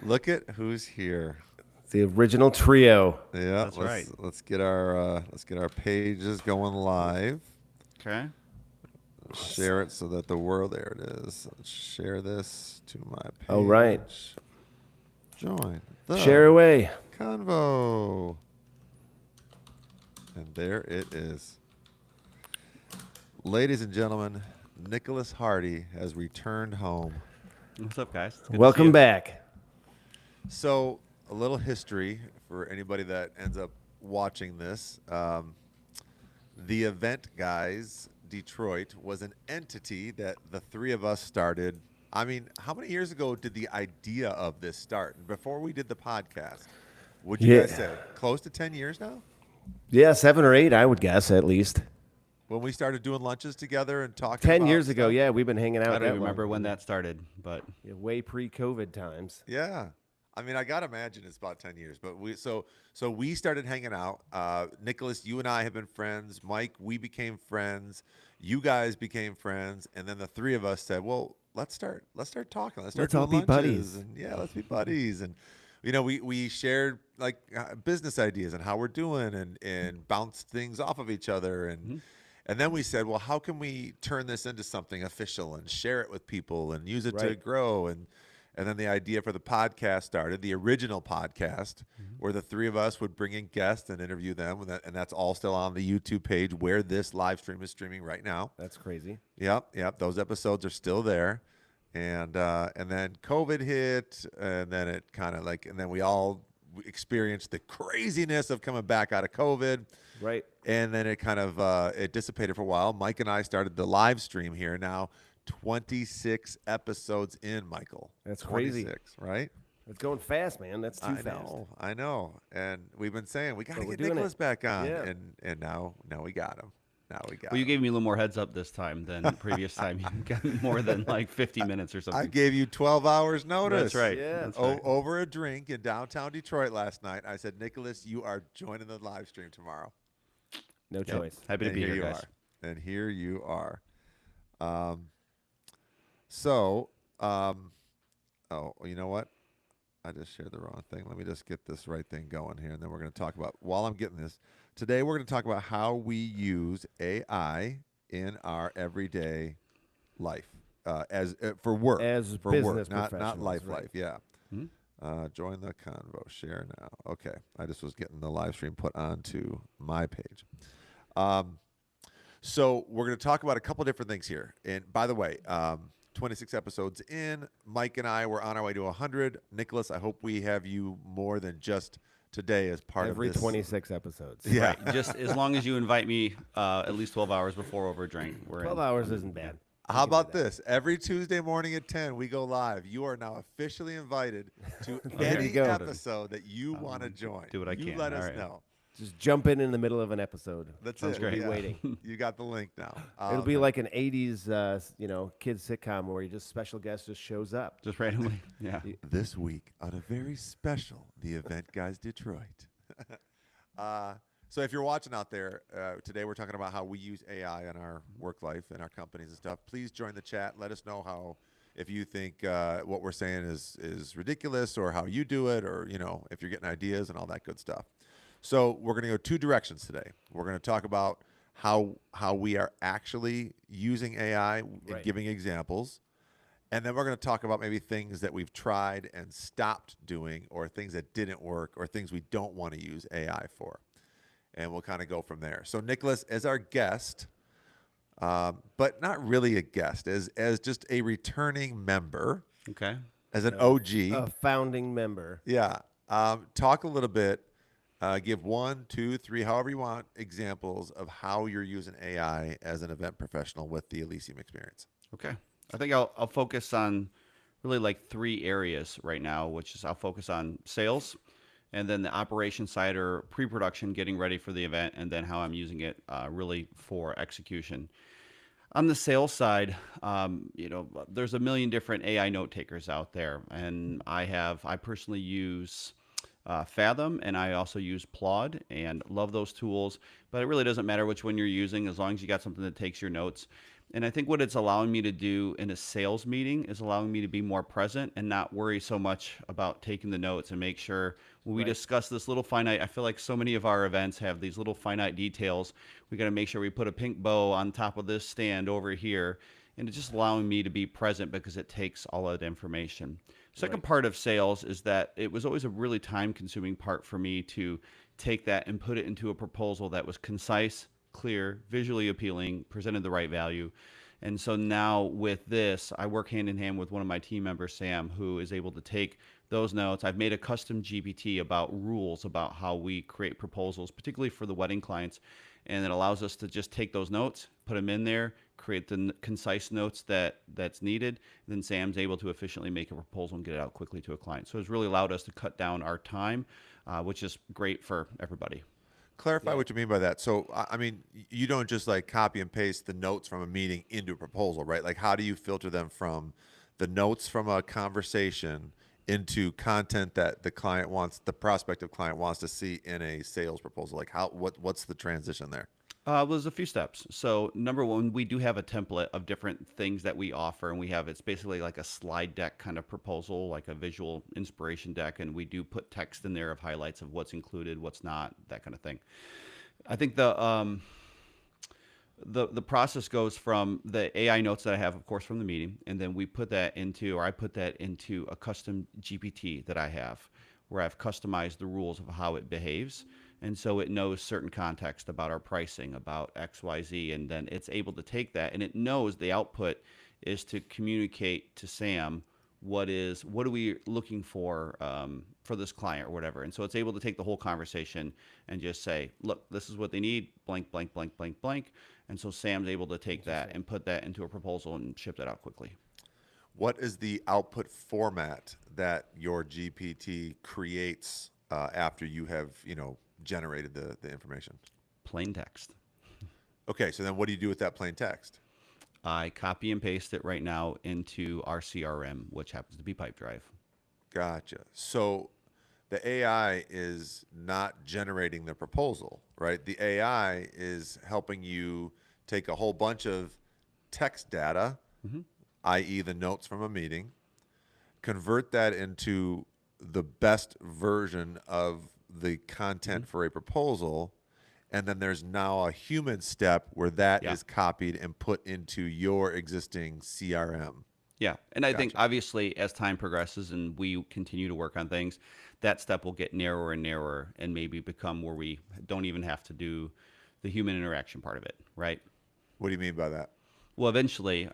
Look at who's here. The original trio. Yeah, That's right. let's get our pages going live. Okay. Share it so that the world, there it is. Let's share this to my page. All right. Join the Share away. convo. And there it is. Ladies and gentlemen, Nicholas Hardy has returned home. What's up, guys? It's good to see Welcome you. back. So, a little history for anybody that ends up watching this. The Event Guys Detroit was an entity that the three of us started. I mean, how many years ago did the idea of this start? Before we did the podcast, would you guys say close to 10 years now? Yeah, 7 or 8, I would guess, at least. When we started doing lunches together and talking 10 about years ago, stuff? yeah, we've been hanging out. I don't that even remember long. when that started, but Yeah, way pre-COVID times. Yeah. I mean, I gotta imagine it's about 10 years, but so we started hanging out. Nicholas, you and I have been friends. Mike, we became friends. You guys became friends, and then the three of us said, "Well, let's start talking. Let's start Let's all doing be buddies." lunches, and yeah, let's be buddies." And we shared like business ideas and how we're doing, and bounced things off of each other, and then we said, "Well, how can we turn this into something official and share it with people and use it to Right. grow?" And then the idea for the podcast started, the original podcast, where the three of us would bring in guests and interview them. And that's all still on the YouTube page where this live stream is streaming right now. That's crazy. Yep. Those episodes are still there. And then COVID hit, and then it kind of and then we all experienced the craziness of coming back out of COVID. Right. And then it kind of it dissipated for a while. Mike and I started the live stream here now. 26 episodes in, Michael. That's crazy. 26, right? It's going fast, man. That's too fast. I know. And we've been saying we got to But we're get doing Nicholas it. back on. Yeah. And now we got him. Now we got well, you him. gave me a little more heads up this time than the previous time. You got more than like 50 minutes or I something. gave you 12 hours notice. That's right. Yeah. That's right. Over a drink in downtown Detroit last night. I said, "Nicholas, you are joining the live stream tomorrow." No choice. Happy to And be here, you guys. are. And here you are. Oh, you know what? I just shared the wrong thing. Let me just get this right thing going here, and then we're going to talk about, while I'm getting this, today we're going to talk about how we use AI in our everyday life, as for work. As for business work, not professionals, life, right. yeah. Hmm? Join the convo, share now. Okay, I just was getting the live stream put onto my page. So we're going to talk about a couple different things here. And by the way, 26 episodes in, Mike and I were on our way to 100. Nicholas, I hope we have you more than just today as part Every of this. 26 episodes. Yeah. Right. Just as long as you invite me at least 12 hours before over a drink. We're 12 in. hours isn't bad. How about this? Every Tuesday morning at 10, we go live. You are now officially invited to There you any go. episode that you want to join. do what I You can. let All us right. know. Just jump in the middle of an episode. That's Sounds it. great. Be waiting. You got the link now. It'll be like an 80s, kids sitcom where you just special guest just shows up. Just randomly. Yeah. This week on a very special The Event Guys Detroit. So if you're watching out there, today we're talking about how we use AI in our work life and our companies and stuff. Please join the chat. Let us know if you think what we're saying is ridiculous, or how you do it, or if you're getting ideas and all that good stuff. So we're going to go two directions today. We're going to talk about how we are actually using AI and Right. giving examples. And then we're going to talk about maybe things that we've tried and stopped doing, or things that didn't work, or things we don't want to use AI for. And we'll kind of go from there. So Nicholas, as our guest, but not really a guest, as just a returning member, Okay. as an OG. A founding member. Yeah. Talk a little bit, give 1, 2, 3, however you want, examples of how you're using AI as an event professional with the Elysium experience. Okay. I think I'll focus on really like 3 areas right now, which is I'll focus on sales, and then the operation side or pre-production, getting ready for the event, and then how I'm using it really for execution. On the sales side, there's a million different AI note takers out there, and I personally use Fathom, and I also use Plod, and love those tools. But it really doesn't matter which one you're using, as long as you got something that takes your notes. And I think what it's allowing me to do in a sales meeting is allowing me to be more present and not worry so much about taking the notes and make sure when we Right. discuss this little finite, I feel like so many of our events have these little finite details. We got to make sure we put a pink bow on top of this stand over here. And it's just allowing me to be present because it takes all of that information. Second part of sales is that it was always a really time consuming part for me to take that and put it into a proposal that was concise, clear, visually appealing, presented the right value. And so now with this, I work hand in hand with one of my team members, Sam, who is able to take those notes. I've made a custom GPT about rules about how we create proposals, particularly for the wedding clients. And it allows us to just take those notes, put them in there, create the concise notes that's needed. And then Sam's able to efficiently make a proposal and get it out quickly to a client. So it's really allowed us to cut down our time, which is great for everybody. Clarify what you mean by that. So, I mean, you don't just like copy and paste the notes from a meeting into a proposal, right? Like, how do you filter them from the notes from a conversation into content that the client wants, the prospective client wants to see in a sales proposal? Like, what's the transition there? There's a few steps. So number one, we do have a template of different things that we offer, and it's basically like a slide deck kind of proposal, like a visual inspiration deck, and we do put text in there of highlights of what's included, what's not, that kind of thing. I think the process goes from the AI notes that I have, of course, from the meeting, and then I put that into a custom GPT that I have, where I've customized the rules of how it behaves. And so it knows certain context about our pricing, about X, Y, Z, and then it's able to take that, and it knows the output is to communicate to Sam what are we looking for this client or whatever. And so it's able to take the whole conversation and just say, look, this is what they need, blank, blank, blank, blank, blank. And so Sam's able to take that and put that into a proposal and ship that out quickly. What is the output format that your GPT creates after you have, generated the information? Plain text. Okay, so then what do you do with that plain text? I copy and paste it right now into our CRM, which happens to be Pipedrive. Gotcha. So the AI is not generating the proposal, right? The AI is helping you take a whole bunch of text data, i.e. the notes from a meeting, convert that into the best version of the content for a proposal, and then there's now a human step where that is copied and put into your existing CRM. Yeah. And I think obviously as time progresses and we continue to work on things, that step will get narrower and narrower and maybe become where we don't even have to do the human interaction part of it, right? What do you mean by that? Well, eventually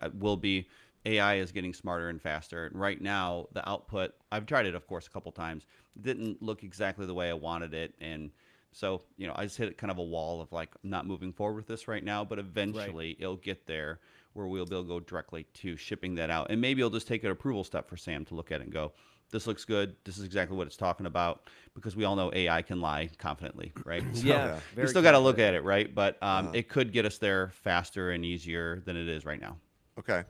AI is getting smarter and faster. And right now, the output, I've tried it, of course, a couple times. It didn't look exactly the way I wanted it. And so, I just hit kind of a wall of like, I'm not moving forward with this right now, but eventually it'll get there where we'll be able to go directly to shipping that out. And maybe it'll just take an approval step for Sam to look at it and go, this looks good. This is exactly what it's talking about, because we all know AI can lie confidently, right? So Yeah, we still got to look at it, right? But it could get us there faster and easier than it is right now. Okay.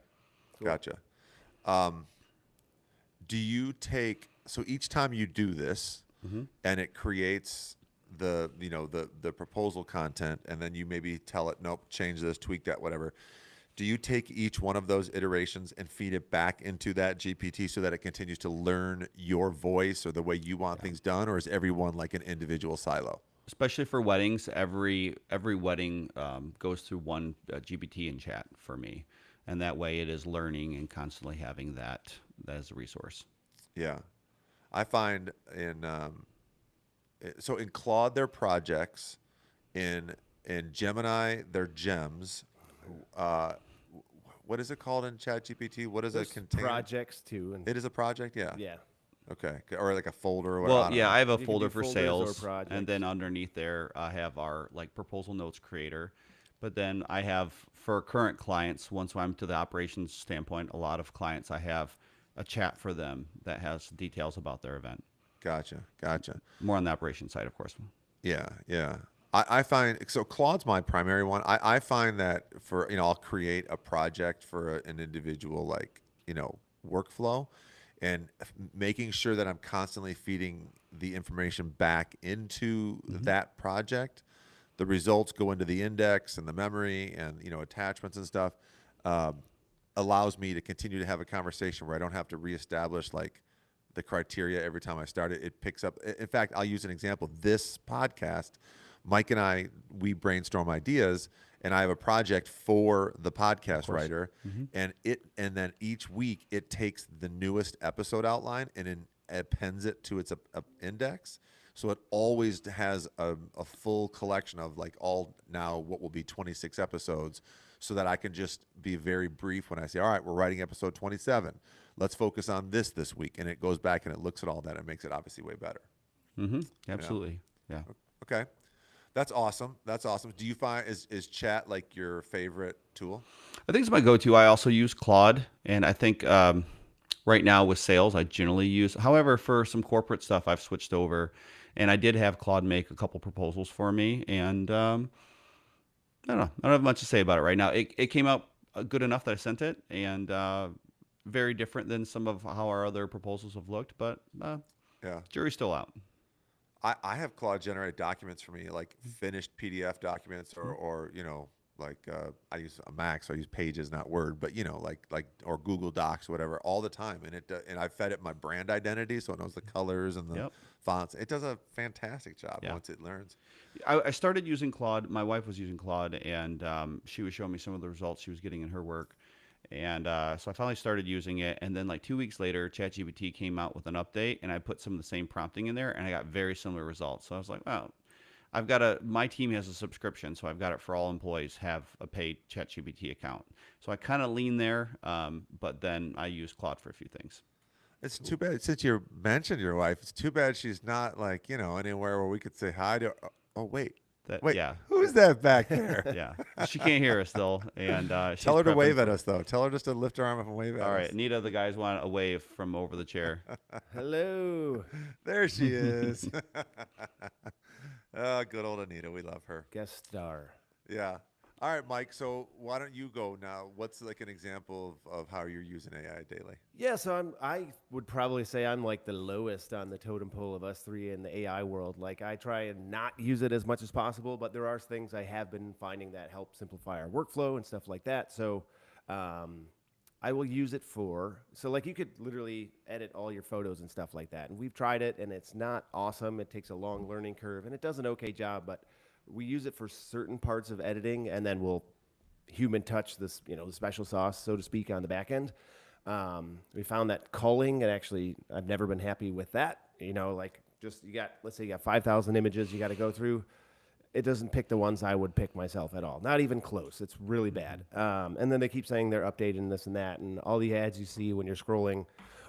Gotcha. Do you so each time you do this and it creates the proposal content, and then you maybe tell it, nope, change this, tweak that, whatever. Do you take each one of those iterations and feed it back into that GPT so that it continues to learn your voice or the way you want things done, or is everyone like an individual silo? Especially for weddings, every wedding goes through one GPT in chat for me. And that way it is learning and constantly having that as a resource. Yeah. I find in Claude, they're projects. In Gemini, they're gems. What is it called in ChatGPT? What does it contain? Projects too. And It is a project? Yeah. yeah. Okay. Or like a folder or whatever. Well, yeah, I have a can folder do for folders or sales, projects. and then underneath there, I have our like proposal notes creator. But then I have for current clients, once I'm to the operations standpoint, a lot of clients, I have a chat for them that has details about their event. Gotcha. More on the operations side, of course. Yeah. I find, so Claude's my primary one. I find that for, I'll create a project for an individual, like, workflow, and making sure that I'm constantly feeding the information back into that project. The results go into the index and the memory and, attachments and stuff. allows me to continue to have a conversation where I don't have to reestablish like the criteria every time I start it. It picks up. In fact, I'll use an example. This podcast, Mike and I, we brainstorm ideas, and I have a project for the podcast writer, and then each week it takes the newest episode outline and appends it to its index. So it always has a full collection of like all now what will be 26 episodes, so that I can just be very brief when I say, all right, we're writing episode 27. Let's focus on this week. And it goes back and it looks at all that and makes it obviously way better. Absolutely. Yeah. Okay. That's awesome. That's awesome. Do you find, is chat like your favorite tool? I think it's my go-to. I also use Claude, and I think right now with sales, I generally use. However, for some corporate stuff, I've switched over, and I did have Claude make a couple proposals for me, and I don't know. I don't have much to say about it right now. It came out good enough that I sent it, and very different than some of how our other proposals have looked, but Yeah. jury's still out. I have Claude generate documents for me, like finished PDF documents, or like I use a Mac, so I use Pages, not Word, but like or Google Docs, whatever, all the time. And and I fed it my brand identity, so it knows the colors and the fonts. It does a fantastic job once it learns. I started using Claude. My wife was using Claude, and she was showing me some of the results she was getting in her work. And so I finally started using it. And then like 2 weeks later, ChatGPT came out with an update, and I put some of the same prompting in there, and I got very similar results. So I was like, wow, my team has a subscription, so I've got it for all employees have a paid ChatGPT account. So I kind of lean there, but then I use Claude for a few things. It's too bad, since you mentioned your wife, it's too bad she's not like, anywhere where we could say hi to. Oh, wait. Wait, yeah. Who's that back there? Yeah. She can't hear us though. And she's tell her to prepping wave at us, though. Tell her just to lift her arm up and wave at us. All right. Anita, the guys want a wave from over the chair. Hello. There she is. Oh, good old Anita. We love her. Guest star. Yeah. All right, Mike. So why don't you go now? What's like an example of how you're using AI daily? Yeah, so I would probably say I'm like the lowest on the totem pole of us three in the AI world. Like I try and not use it as much as possible, but there are things I have been finding that help simplify our workflow and stuff like that. So I will use it so like you could literally edit all your photos and stuff like that. And we've tried it, and it's not awesome. It takes a long learning curve, and it does an okay job, but we use it for certain parts of editing, and then we'll human touch this, the special sauce, so to speak, on the back end. We found that culling, and actually, I've never been happy with that. Like just let's say you got 5,000 images you got to go through. It doesn't pick the ones I would pick myself at all. Not even close. It's really bad. And then they keep saying they're updating this and that, and all the ads you see when you're scrolling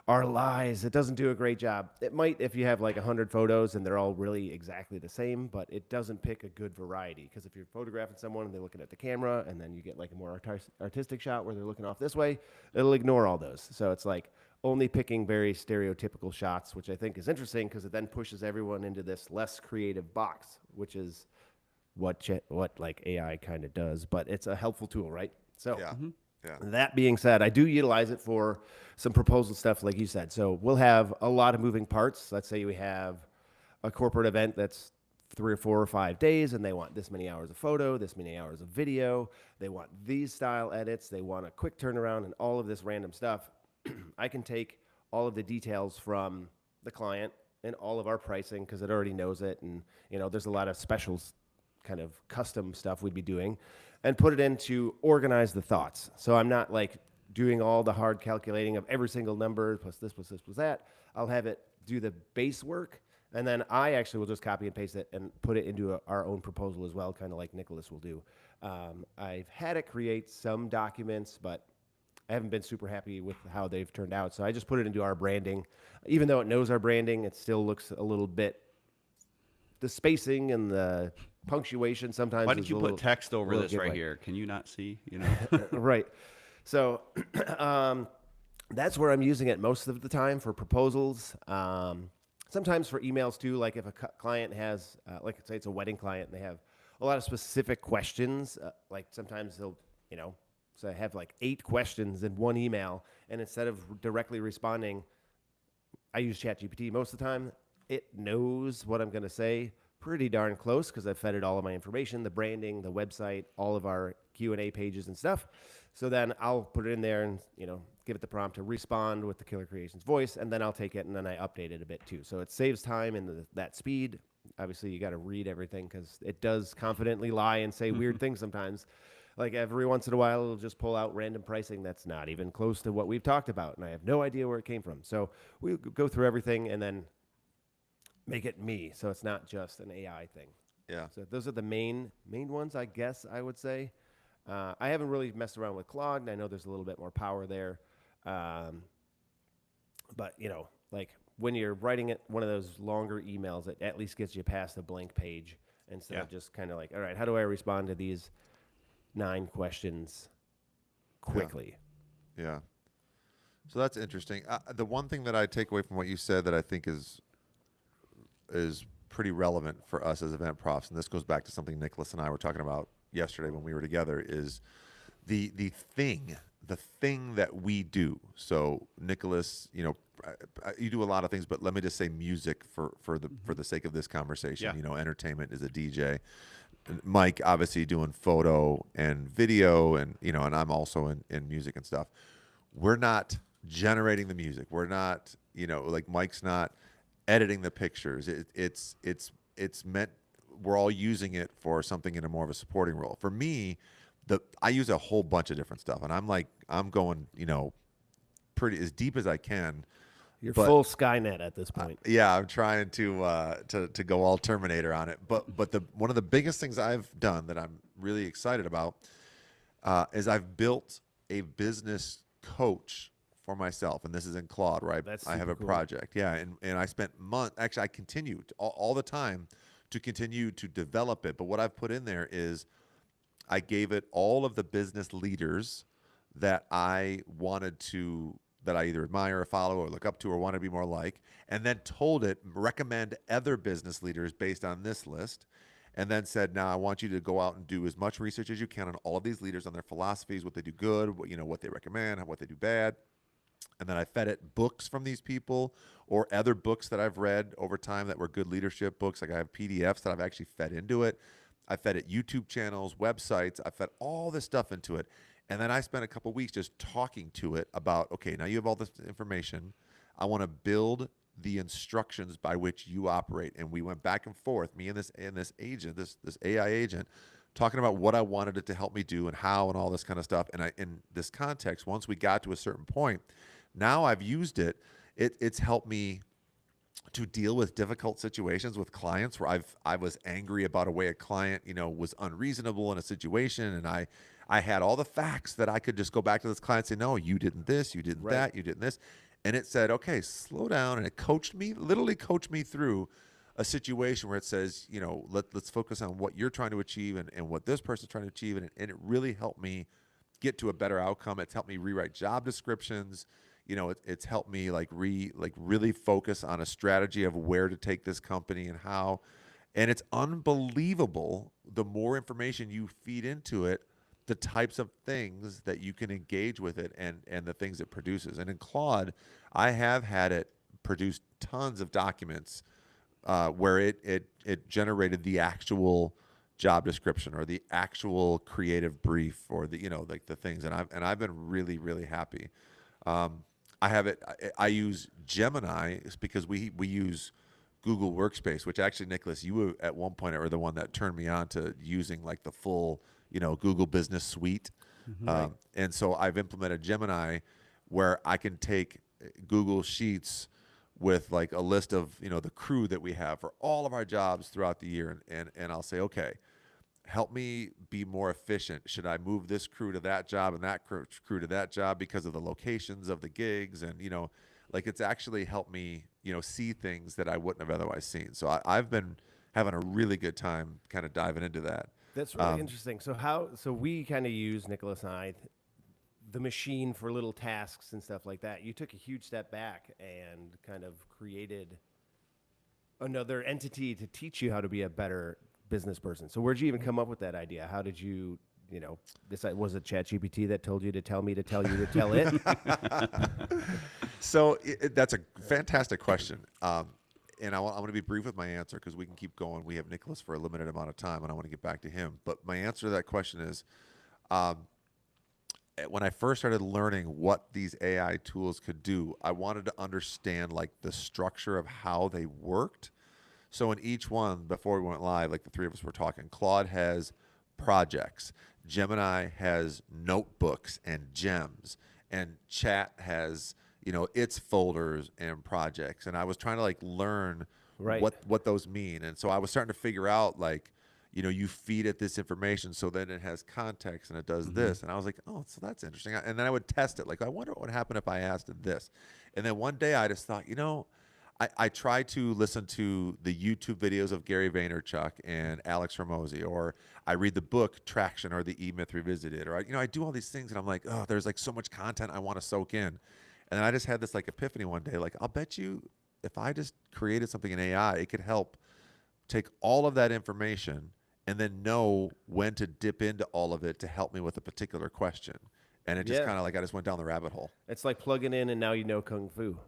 are lies. It doesn't do a great job. It might if you have like 100 photos and they're all really exactly the same, but it doesn't pick a good variety. Because if you're photographing someone and they're looking at the camera, and then you get like a more artistic shot where they're looking off this way, it'll ignore all those. So it's like only picking very stereotypical shots, which I think is interesting because it then pushes everyone into this less creative box, which is what like AI kind of does. But it's a helpful tool, right? So. Yeah. Yeah. That being said, I do utilize it for some proposal stuff, like you said. So we'll have a lot of moving parts. Let's say we have a corporate event that's 3 or 4 or 5 days, and they want this many hours of photo, this many hours of video. They want these style edits. They want a quick turnaround and all of this random stuff. I can take all of the details from the client and all of our pricing because it already knows it. And, there's a lot of specials, kind of custom stuff we'd be doing, and put it in to organize the thoughts. So I'm not like doing all the hard calculating of every single number, plus this, plus this, plus that. I'll have it do the base work, and then I actually will just copy and paste it and put it into our own proposal as well, kind of like Nicholas will do. I've had it create some documents, but I haven't been super happy with how they've turned out. So I just put it into our branding. Even though it knows our branding, it still looks a little bit, the spacing and the punctuation sometimes. Why did you put text over this right here? Can you not see? Right. So that's where I'm using it most of the time for proposals. Sometimes for emails too. Like if a client has, like say it's a wedding client, and they have a lot of specific questions. Like sometimes they'll, so I have like 8 questions in one email, and instead of directly responding, I use ChatGPT most of the time. It knows what I'm going to say, pretty darn close because I fed it all of my information, the branding, the website, all of our Q&A pages and stuff. So then I'll put it in there and, give it the prompt to respond with the Killer Creations voice, and then I'll take it and then I update it a bit too. So it saves time and that speed. Obviously, you got to read everything because it does confidently lie and say weird things sometimes. Like every once in a while, it'll just pull out random pricing that's not even close to what we've talked about, and I have no idea where it came from. So we go through everything and then make it me, so it's not just an AI thing. Yeah. So those are the main ones, I guess I would say. I haven't really messed around with Claude, and I know there's a little bit more power there. But like when you're writing one of those longer emails, it at least gets you past a blank page instead of just kind of like, all right, how do I respond to these 9 questions quickly? Yeah. So that's interesting. The one thing that I take away from what you said that I think is pretty relevant for us as event profs, and this goes back to something Nicholas and I were talking about yesterday when we were together, is the thing that we do. So Nicholas, you do a lot of things, but let me just say music for the sake of this conversation. Yeah. Entertainment is a DJ. Mike obviously doing photo and video, and and I'm also in music and stuff. We're not generating the music. We're not, like Mike's not editing the pictures. It's meant, we're all using it for something in a more of a supporting role. For me, I use a whole bunch of different stuff, and I'm going, pretty as deep as I can. You're full Skynet at this point. Yeah, I'm trying to go all Terminator on it. But one of the biggest things I've done that I'm really excited about is I've built a business coach for myself, and this is in Claude, where I have a project. Yeah, and I spent months. Actually, I continued all the time to continue to develop it. But what I've put in there is I gave it all of the business leaders that I wanted to, that I either admire or follow or look up to or want to be more like, and then told it, recommend other business leaders based on this list, and then said, now I want you to go out and do as much research as you can on all of these leaders, on their philosophies, what they do good, what they recommend, what they do bad. And then I fed it books from these people or other books that I've read over time that were good leadership books. Like I have PDFs that I've actually fed into it. I fed it YouTube channels, websites. I fed all this stuff into it. And then I spent a couple weeks just talking to it about, okay, now you have all this information. I want to build the instructions by which you operate. And we went back and forth, me and this agent, this AI agent, talking about what I wanted it to help me do and how and all this kind of stuff. And in this context, once we got to a certain point, now I've used it. It's helped me to deal with difficult situations with clients where I was angry about a way a client, was unreasonable in a situation, and I had all the facts that I could just go back to this client and say, no, you didn't this, you didn't that, you didn't this. And it said, okay, slow down. And it literally coached me through a situation where it says, let's focus on what you're trying to achieve and what this person's trying to achieve. And it really helped me get to a better outcome. It's helped me rewrite job descriptions. It's helped me really focus on a strategy of where to take this company and how. And it's unbelievable, the more information you feed into it, the types of things that you can engage with it and the things it produces. And in Claude, I have had it produce tons of documents where it generated the actual job description or the actual creative brief or the the things. And I've been really, really happy. I use Gemini because we use Google Workspace, which actually, Nicholas, you were at one point were the one that turned me on to using like the full, Google Business Suite. And so I've implemented Gemini where I can take Google Sheets with like a list of, the crew that we have for all of our jobs throughout the year. And I'll say, okay, help me be more efficient. Should I move this crew to that job and that crew to that job because of the locations of the gigs? And, it's actually helped me, see things that I wouldn't have otherwise seen. So I've been having a really good time kind of diving into that. That's really interesting. So we kind of use, Nicholas and I, the machine for little tasks and stuff like that. You took a huge step back and kind of created another entity to teach you how to be a better business person. So where'd you even come up with that idea? How did you, decide? Was it ChatGPT that told you to tell me to tell you to tell it? So that's a fantastic question. and I want to be brief with my answer because we can keep going. We have Nicholas for a limited amount of time, and I want to get back to him. But my answer to that question is, when I first started learning what these AI tools could do, I wanted to understand like the structure of how they worked. So in each one, before we went live, like the three of us were talking, Claude has projects, Gemini has notebooks and gems, and Chat has, its folders and projects. And I was trying to like learn Right. what those mean. And so I was starting to figure out like, you feed it this information, so then it has context and it does this. And I was like, oh, so that's interesting. And then I would test it. Like, I wonder what would happen if I asked it this. And then one day I just thought, I try to listen to the YouTube videos of Gary Vaynerchuk and Alex Ramosi, or I read the book Traction or the E-Myth Revisited, or I do all these things and I'm like, oh, there's like so much content I want to soak in. And then I just had this like epiphany one day, like, I'll bet you if I just created something in AI, it could help take all of that information and then know when to dip into all of it to help me with a particular question. And it just Yeah. kind of like, I just went down the rabbit hole. It's like plugging in and now you know Kung Fu.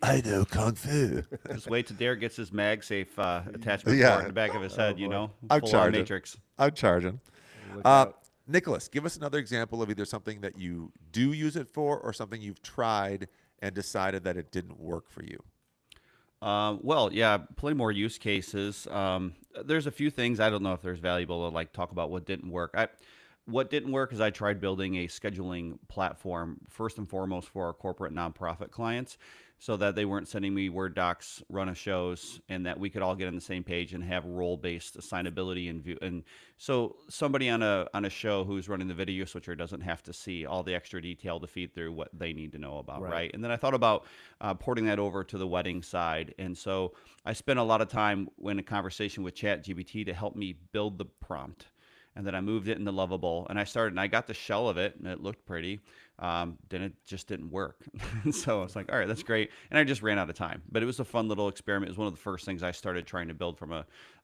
I know Kung Fu. Just wait till Derek gets his MagSafe attachment Yeah. port in the back of his head, I'm full on charging. Matrix. I'm charging. Look out. Nicholas, give us another example of either something that you do use it for or something you've tried and decided that it didn't work for you. Well, yeah, plenty more use cases. There's a few things I don't know if there's valuable to like talk about what didn't work. What didn't work is I tried building a scheduling platform first and foremost for our corporate nonprofit clients, so that they weren't sending me Word docs, run of shows, and that we could all get on the same page and have role-based assignability and view. And so somebody on a show who's running the video switcher doesn't have to see all the extra detail to feed through what they need to know about, Right. right? And then I thought about porting that over to the wedding side. And so I spent a lot of time in a conversation with ChatGPT to help me build the prompt. And then I moved it into Lovable, and I got the shell of it, and it looked pretty. Then it just didn't work. So I was like, all right, that's great. And I just ran out of time. But it was a fun little experiment. It was one of the first things I started trying to build from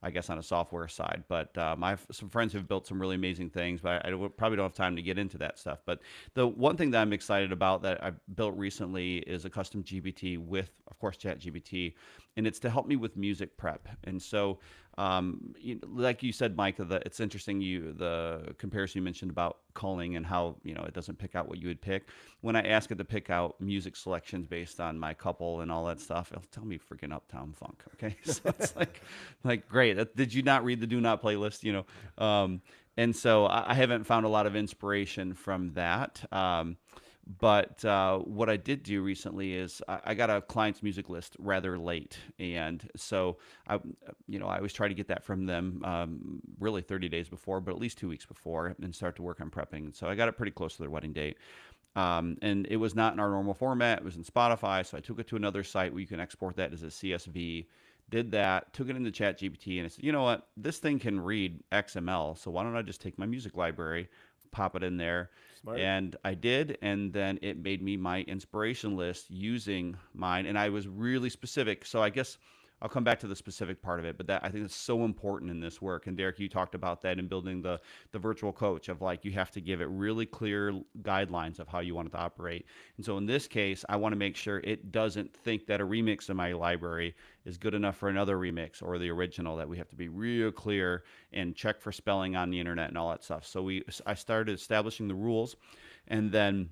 I guess on a software side. But I have some friends who've built some really amazing things, but I probably don't have time to get into that stuff. But the one thing that I'm excited about that I built recently is a custom GPT with, of course, ChatGPT, and it's to help me with music prep. And so, like you said, Mike, it's interesting the comparison you mentioned about culling and how it doesn't pick out what you would pick. When I ask it to pick out music selections based on my couple and all that stuff, it'll tell me freaking Uptown Funk. Okay, so it's like great. Did you not read the Do Not playlist? And so I haven't found a lot of inspiration from that. But what I did do recently is I got a client's music list rather late, and so I always try to get that from them really 30 days before, but at least 2 weeks before, and start to work on prepping. And so I got it pretty close to their wedding date, and it was not in our normal format. It was in Spotify, so I took it to another site where you can export that as a CSV. Did that, took it into ChatGPT, and I said, you know what, this thing can read XML, so why don't I just take my music library, pop it in there. Smart. And I did, and then it made me my inspiration list using mine, and I was really specific. So I guess I'll come back to the specific part of it, but that I think it's so important in this work. And Derek, you talked about that in building the virtual coach of like you have to give it really clear guidelines of how you want it to operate. And so in this case, I want to make sure it doesn't think that a remix in my library is good enough for another remix or the original, that we have to be real clear and check for spelling on the internet and all that stuff. So I started establishing the rules, and then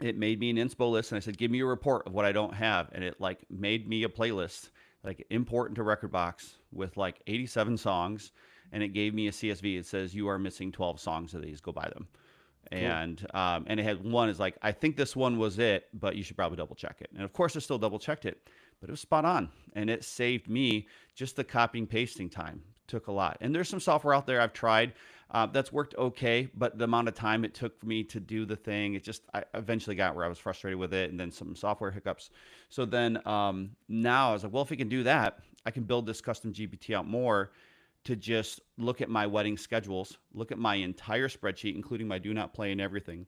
it made me an inspo list, and I said, give me a report of what I don't have. And it like made me a playlist, like import into Rekordbox with like 87 songs. And it gave me a CSV. It says, you are missing 12 songs of these, go buy them. Cool. And it had one is like, I think this one was it, but you should probably double check it. And of course I still double checked it, but it was spot on. And it saved me just the copying pasting time. Took a lot. And there's some software out there I've tried that's worked okay, but the amount of time it took for me to do the thing, I eventually got where I was frustrated with it, and then some software hiccups. So then now I was like, well, if we can do that, I can build this custom GPT out more to just look at my wedding schedules, look at my entire spreadsheet, including my do not play and everything.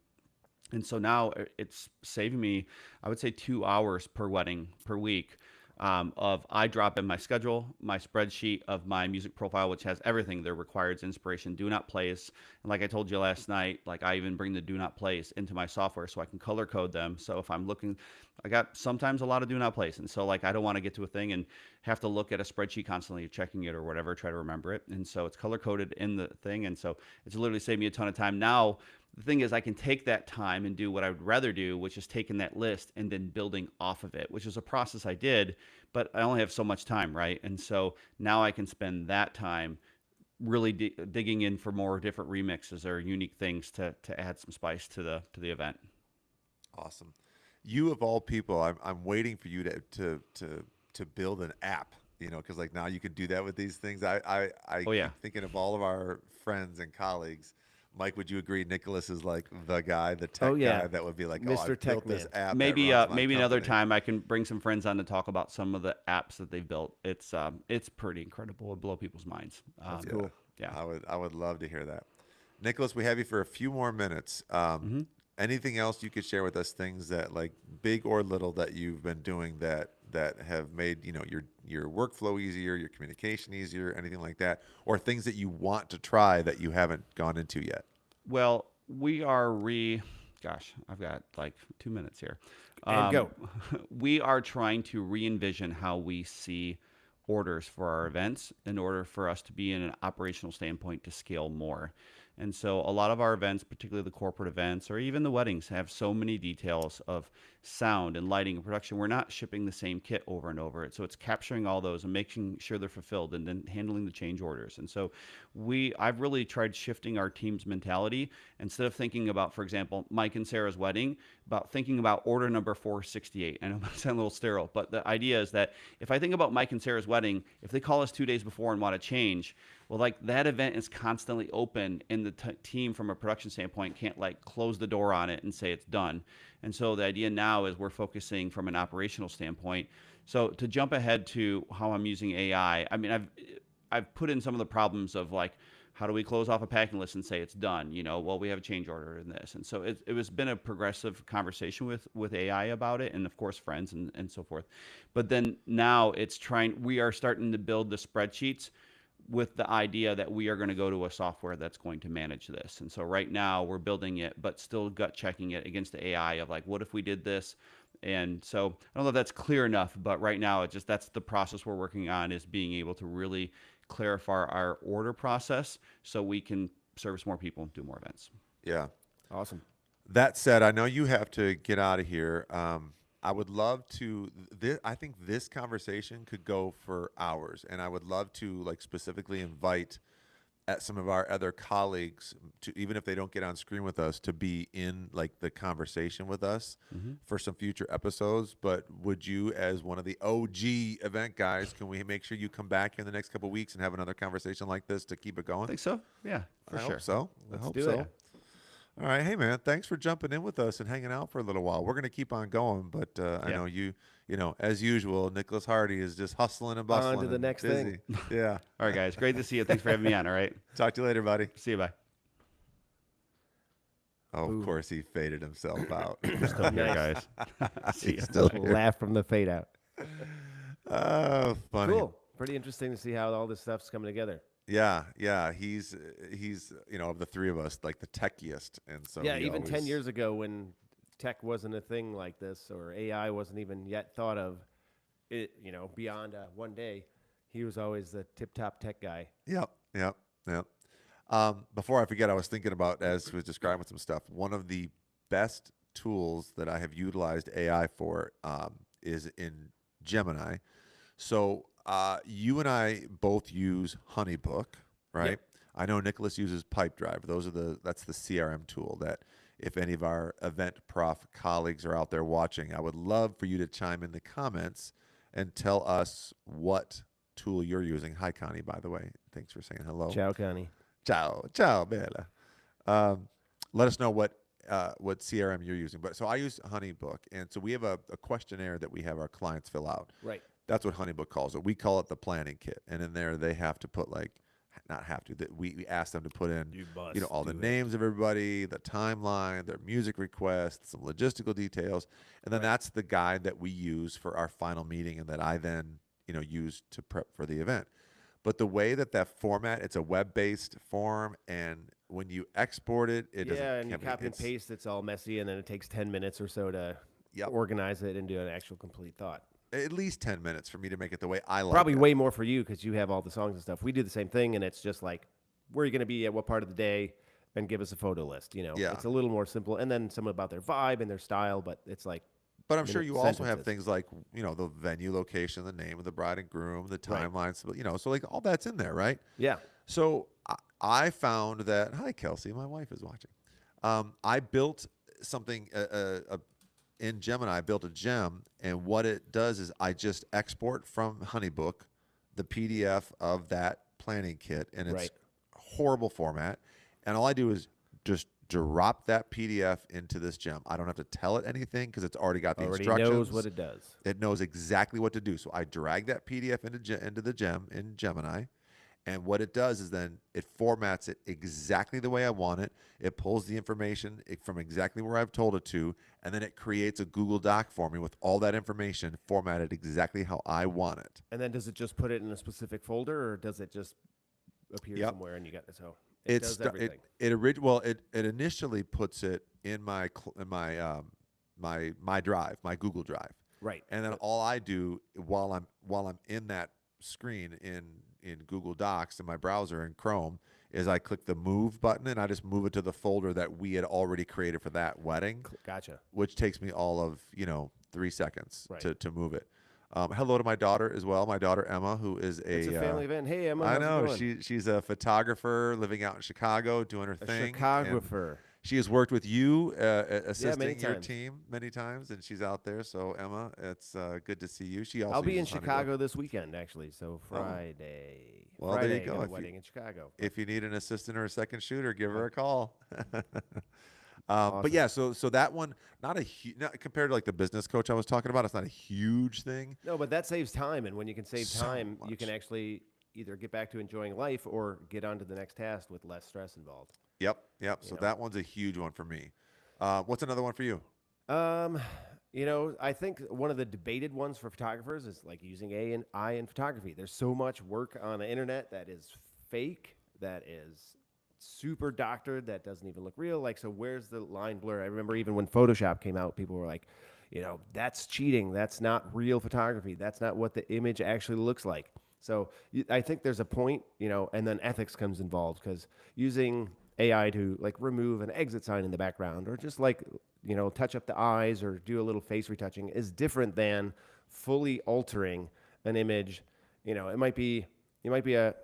And so now it's saving me, I would say 2 hours per wedding per week. of I drop in my schedule, my spreadsheet of my music profile, which has everything there requires inspiration, do not plays. And like I told you last night, like I even bring the do not plays into my software so I can color code them. So if I'm looking, I got sometimes a lot of do not plays. And so like I don't want to get to a thing and have to look at a spreadsheet constantly checking it or whatever, try to remember it. And so it's color coded in the thing. And so it's literally saved me a ton of time. Now, the thing is, I can take that time and do what I would rather do, which is taking that list and then building off of it, which is a process I did, but I only have so much time, right? And so now I can spend that time really digging in for more different remixes or unique things to add some spice to the event. Awesome. You of all people, I'm waiting for you to build an app. Because like now you can do that with these things. I Oh yeah. keep thinking of all of our friends and colleagues. Mike, would you agree? Nicholas is like the guy, the tech guy that would be like, Mr. I built this Tech app. Maybe that runs my maybe another company." time I can bring some friends on to talk about some of the apps that they've built. It's pretty incredible. It'll blow people's minds. cool. Yeah. I would love to hear that. Nicholas, we have you for a few more minutes. Anything else you could share with us? Things that like big or little that you've been doing that have made your workflow easier, your communication easier, anything like that, or things that you want to try that you haven't gone into yet. Well, we are gosh, I've got like 2 minutes here. And go. We are trying to re-envision how we see orders for our events in order for us to be in an operational standpoint to scale more. And so a lot of our events, particularly the corporate events or even the weddings, have so many details of sound and lighting and production. We're not shipping the same kit over and over. So it's capturing all those and making sure they're fulfilled and then handling the change orders. And so I've really tried shifting our team's mentality. Instead of thinking about, for example, Mike and Sarah's wedding, about thinking about order number 468. I know that sounds a little sterile, but the idea is that if I think about Mike and Sarah's wedding, if they call us 2 days before and want to change, well, like that event is constantly open and the team from a production standpoint can't like close the door on it and say it's done. And so the idea now is we're focusing from an operational standpoint. So to jump ahead to how I'm using AI, I mean, I've put in some of the problems of like, how do we close off a packing list and say it's done? Well, we have a change order in this. And so it was been a progressive conversation with AI about it and of course friends and so forth. But then now we are starting to build the spreadsheets with the idea that we are going to go to a software that's going to manage this. And so right now we're building it, but still gut checking it against the AI of like, what if we did this? And so I don't know if that's clear enough, but right now that's the process we're working on, is being able to really clarify our order process so we can service more people and do more events. Yeah. Awesome. That said, I know you have to get out of here. I would love to. I think this conversation could go for hours, and I would love to like specifically invite at some of our other colleagues to, even if they don't get on screen with us, to be in like the conversation with us for some future episodes. But would you, as one of the OG event guys, can we make sure you come back here in the next couple of weeks and have another conversation like this to keep it going? I think so. Yeah, for I sure. hope so. Let's I hope do so. it. All right. Hey, man, thanks for jumping in with us and hanging out for a little while. We're going to keep on going, but I know as usual, Nicholas Hardy is just hustling and bustling. On to the and next busy. thing. Yeah. All right, guys. Great to see you. Thanks for having me on. All right. Talk to you later, buddy. See you. Bye. Oh, of course, he faded himself out. Still here, guys. See He's ya. still here. Laugh from the fade out. Oh, funny. Cool. Pretty interesting to see how all this stuff's coming together. Yeah. He's of the three of us, like the techiest, and so Yeah, he even 10 always- years ago when tech wasn't a thing like this or AI wasn't even yet thought of, beyond one day, he was always the tip-top tech guy. Yep. Before I forget, I was thinking about, as he was describing some stuff, one of the best tools that I have utilized AI for is in Gemini. So you and I both use HoneyBook, right? Yep. I know Nicholas uses Pipedrive. That's the CRM tool that if any of our event prof colleagues are out there watching, I would love for you to chime in the comments and tell us what tool you're using. Hi, Connie, by the way. Thanks for saying hello. Ciao, Connie. Ciao, Bella. Let us know what CRM you're using. But so I use HoneyBook, and so we have a questionnaire that we have our clients fill out. Right. That's what HoneyBook calls it. We call it the planning kit, and in there they have to put like not have to, that we ask them to put in, You all the must do it. names of everybody, the timeline, their music requests, some logistical details, and then that's the guide that we use for our final meeting, and that I then use to prep for the event. But the way that format, it's a web-based form, and when you export it, it doesn't. Yeah, and you can't be- copy and it's- paste, it's all messy, and then it takes 10 minutes or so to Yep. organize it into an actual complete thought. At least 10 minutes for me to make it the way I like Probably it. way more for you because you have all the songs and stuff. We do the same thing, and it's just like, where are you going to be at what part of the day, and give us a photo list. Yeah. It's a little more simple, and then some about their vibe and their style, but it's like, But I'm sure minute you also have sentences. things like, the venue location, the name of the bride and groom, the Right. timelines, so like all that's in there, right? yeah, So I found that, hi, Kelsey, my wife is watching. I built something in Gemini. I built a gem, and what it does is I just export from HoneyBook the PDF of that planning kit, and it's Right. horrible format. And all I do is just drop that PDF into this gem. I don't have to tell it anything because it's already got the already instructions. knows what it does. It knows exactly what to do. So I drag that PDF into the gem in Gemini. And what it does is then it formats it exactly the way I want it. It pulls the information from exactly where I've told it to. And then it creates a Google Doc for me with all that information formatted exactly how I want it. And then does it just put it in a specific folder, or does it just appear Yep. somewhere and you got it? So it does everything. It initially puts it in my my drive, my Google Drive. Right. And then all I do while I'm in that screen in Google Docs in my browser in Chrome is I click the move button, and I just move it to the folder that we had already created for that wedding, Gotcha. which takes me all of 3 seconds Right. to move it. Hello to my daughter as well. My daughter Emma, who is It's a family event. Hey, Emma. I how's it know going? she's a photographer living out in Chicago doing her A thing. and Chicagrapher. She has worked with you assisting your times. team many times, and she's out there. So Emma, it's good to see you. She also I'll be in uses HoneyBook. Chicago this weekend, actually. So Friday. Well, there Friday, you go. I got a If you- wedding in Chicago. If you need an assistant or a second shooter, give her a call. Awesome. But yeah, so that one, not compared to like the business coach I was talking about, it's not a huge thing. No, but that saves time, and when you can save So time, you can much. actually either get back to enjoying life or get on to the next task with less stress involved. Yep. So know. that one's a huge one for me. What's another one for you? I think one of the debated ones for photographers is like using AI in photography. There's so much work on the internet that is fake, that is super doctored, that doesn't even look real. Like, so where's the line blur? I remember even when Photoshop came out, people were like, that's cheating. That's not real photography. That's not what the image actually looks like. So I think there's a point, and then ethics comes involved because using AI to like remove an exit sign in the background or just like, touch up the eyes or do a little face retouching is different than fully altering an image. You might be a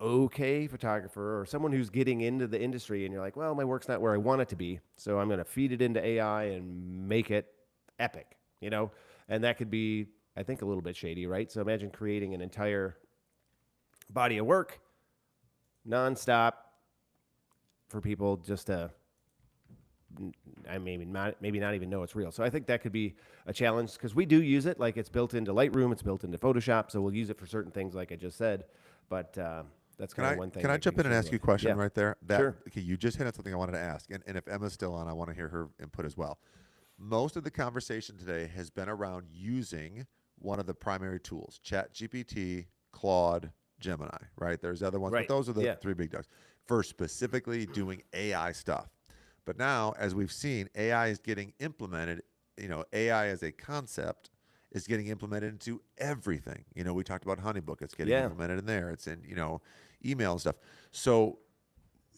okay photographer or someone who's getting into the industry and you're like, well, my work's not where I want it to be. So I'm going to feed it into AI and make it epic, and that could be, I think, a little bit shady, right? So imagine creating an entire body of work nonstop for people just to maybe not even know it's real. So I think that could be a challenge because we do use it. Like, it's built into Lightroom, it's built into Photoshop, so we'll use it for certain things, like I just said. But that's kind of one thing. Can I that jump in and ask you a question Yeah. right there? Sure. Okay, you just hit on something I wanted to ask, and if Emma's still on, I want to hear her input as well. Most of the conversation today has been around using one of the primary tools: ChatGPT, Claude, Gemini. Right? There's other ones, Right. but those are the Yeah. three big dogs for specifically doing AI stuff. But now, as we've seen, AI is getting implemented. AI as a concept is getting implemented into everything. We talked about HoneyBook. It's getting Yeah. implemented in there. It's in, email and stuff. So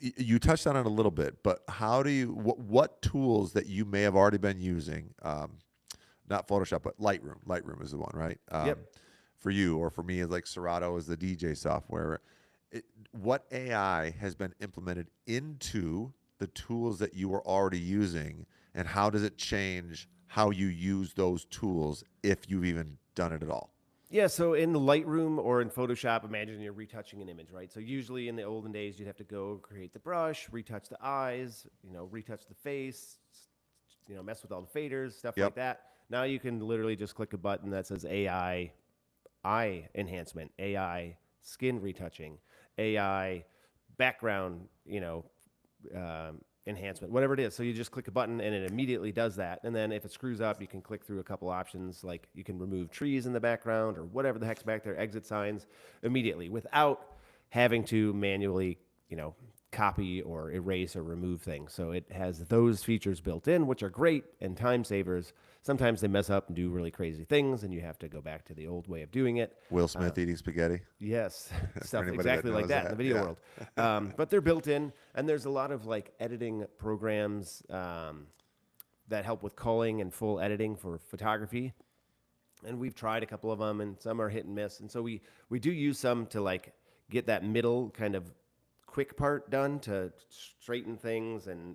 you touched on it a little bit, but how do you, what tools that you may have already been using, not Photoshop, but Lightroom. Lightroom is the one, right? Yep. For you or for me, is like Serato is the DJ software. What AI has been implemented into the tools that you were already using, and how does it change how you use those tools if you've even done it at all? Yeah, so in the Lightroom or in Photoshop, imagine you're retouching an image, right? So usually in the olden days, you'd have to go create the brush, retouch the eyes, retouch the face, mess with all the faders, stuff Yep. like that. Now you can literally just click a button that says AI eye enhancement, AI skin retouching, AI background, enhancement, whatever it is. So you just click a button and it immediately does that. And then if it screws up, you can click through a couple options, like you can remove trees in the background or whatever the heck's back there, exit signs immediately without having to manually, copy or erase or remove things. So it has those features built in, which are great and time savers. Sometimes they mess up and do really crazy things, and you have to go back to the old way of doing it. Will Smith eating spaghetti. Yes, stuff anybody exactly that like knows that in that, the video yeah. world. But they're built in, and there's a lot of like editing programs that help with culling and full editing for photography. And we've tried a couple of them, and some are hit and miss. And so we do use some to like get that middle kind of quick part done to straighten things and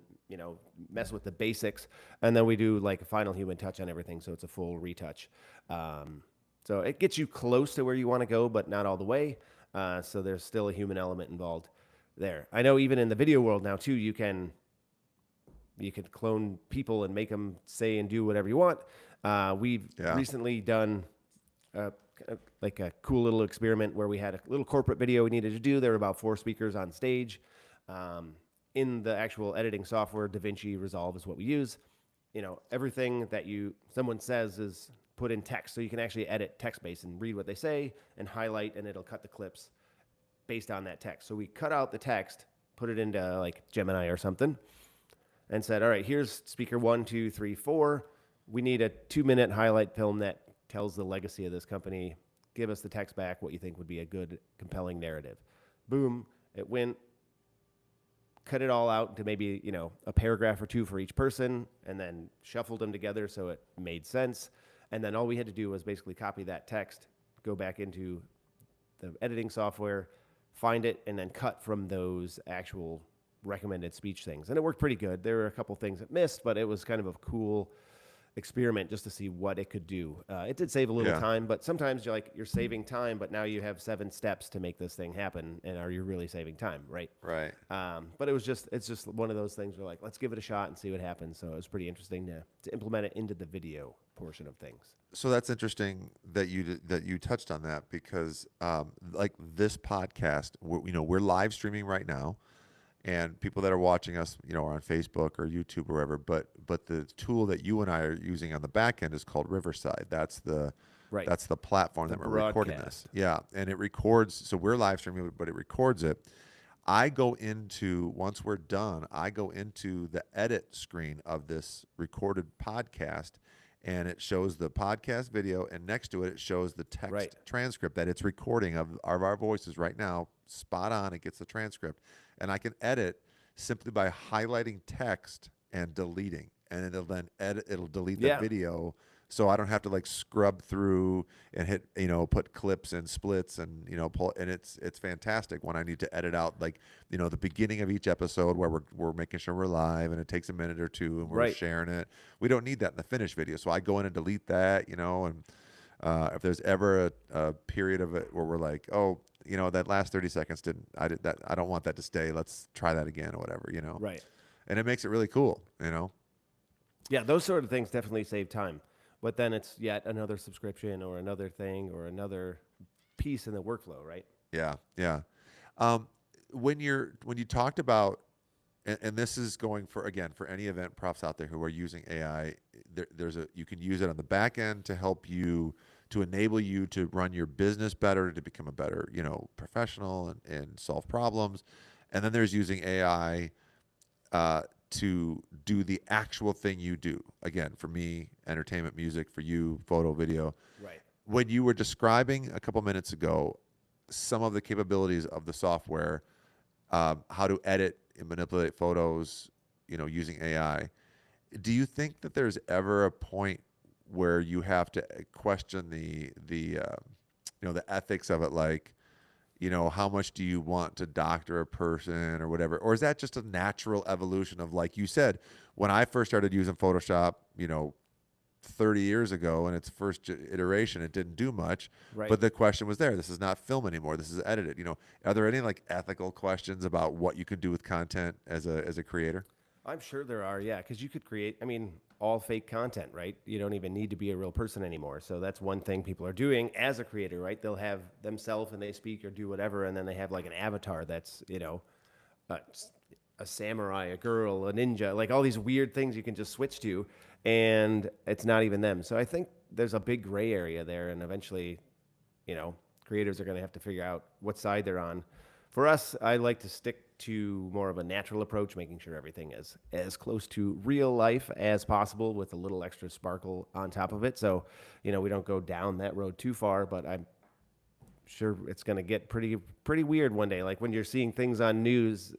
mess with the basics, and then we do like a final human touch on everything, so it's a full retouch. So it gets you close to where you want to go, but not all the way. So there's still a human element involved there. I know even in the video world now too, you can clone people and make them say and do whatever you want. We've recently done like a cool little experiment where we had a little corporate video we needed to do. There were about 4 speakers on stage. In the actual editing software, DaVinci Resolve is what we use. Everything that someone says is put in text, so you can actually edit text-based and read what they say and highlight, and it'll cut the clips based on that text. So we cut out the text, put it into like Gemini or something, and said, all right, here's speaker 1, 2, 3, 4. We need a 2-minute highlight film that tells the legacy of this company. Give us the text back, what you think would be a good, compelling narrative. Boom, it went, cut it all out into maybe, a paragraph or 2 for each person, and then shuffled them together so it made sense. And then all we had to do was basically copy that text, go back into the editing software, find it, and then cut from those actual recommended speech things. And it worked pretty good. There were a couple things that missed, but it was kind of a cool experiment just to see what it could do. It did save a little time, but sometimes you're saving time, but now you have 7 steps to make this thing happen. And are you really saving time? Right. Right. But it's just one of those things where like, let's give it a shot and see what happens. So it was pretty interesting to implement it into the video portion of things. So that's interesting that you touched on that, because like this podcast, we're live streaming right now, and people that are watching us, are on Facebook or YouTube or wherever. But the tool that you and I are using on the back end is called Riverside. That's the platform that we're recording this. Yeah, and it records. So we're live streaming, but it records it. Once we're done, I go into the edit screen of this recorded podcast, and it shows the podcast video, and next to it, it shows the text transcript that it's recording of our voices right now. Spot on. It gets the transcript. And I can edit simply by highlighting text and deleting. And it'll delete the video. So I don't have to like scrub through and hit, put clips and splits and, pull. And it's fantastic when I need to edit out like, the beginning of each episode where we're making sure we're live and it takes a minute or two and we're sharing it. We don't need that in the finished video. So I go in and delete that, and if there's ever a period of it where we're like, oh, that last 30 seconds I don't want that to stay. Let's try that again or whatever, Right. And it makes it really cool, Yeah, those sort of things definitely save time. But then it's yet another subscription or another thing or another piece in the workflow, right? Yeah, yeah. When you talked about, and this is going for any event profs out there who are using AI, you can use it on the back end to help you, to enable you to run your business better, to become a better, professional and solve problems. And then there's using AI to do the actual thing you do. Again, for me, entertainment, music; for you, photo, video. Right. When you were describing a couple minutes ago some of the capabilities of the software, how to edit and manipulate photos, using AI, do you think that there's ever a point where you have to question the ethics of it, like, how much do you want to doctor a person or whatever? Or is that just a natural evolution of, like you said, when I first started using Photoshop, 30 years ago in its first iteration, it didn't do much, but the question was there. This is not film anymore. This is edited. Are there any like ethical questions about what you can do with content as a creator? I'm sure there are, yeah, because you could create, I mean, all fake content, right? You don't even need to be a real person anymore. So that's one thing people are doing as a creator, right? They'll have themselves and they speak or do whatever, and then they have like an avatar that's, a, a samurai, a girl, a ninja, like all these weird things you can just switch to, and it's not even them. So I think there's a big gray area there, and eventually, creators are going to have to figure out what side they're on. For us, I like to stick to more of a natural approach, making sure everything is as close to real life as possible with a little extra sparkle on top of it. So, we don't go down that road too far, but I'm sure it's going to get pretty weird one day. Like when you're seeing things on news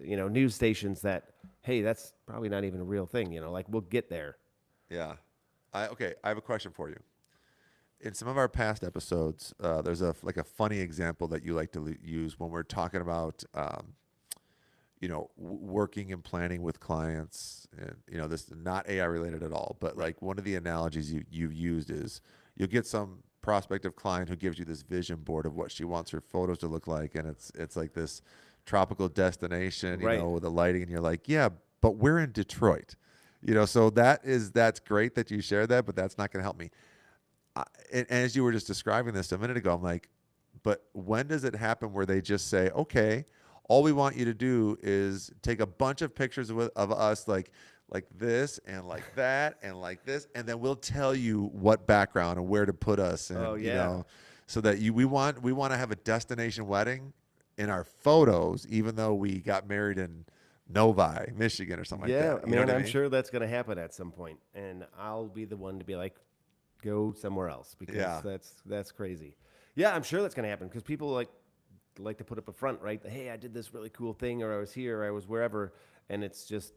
stations that, hey, that's probably not even a real thing. Like we'll get there. Yeah. Okay, I have a question for you. In some of our past episodes, there's a funny example that you like to use when we're talking about, working and planning with clients. And this is not AI related at all, but like one of the analogies you've used is you'll get some prospective client who gives you this vision board of what she wants her photos to look like, and it's like this tropical destination, Right. with the lighting, and you're like, yeah, but we're in Detroit. So that's great that you share that, but that's not going to help me. And as you were just describing this a minute ago, I'm like, but when does it happen where they just say, okay, all we want you to do is take a bunch of pictures of us like this and like that and like this, and then we'll tell you what background and where to put us, and Oh, yeah. so that we want to have a destination wedding in our photos, even though we got married in Novi, Michigan, or something Yeah, like that. You know man, what I I'm mean? sure that's going to happen at some point, and I'll be the one to be like, go somewhere else because Yeah. that's crazy. Yeah, I'm sure that's going to happen because people like to put up a front, right? Hey, I did this really cool thing, or I was here, or I was wherever, and it's just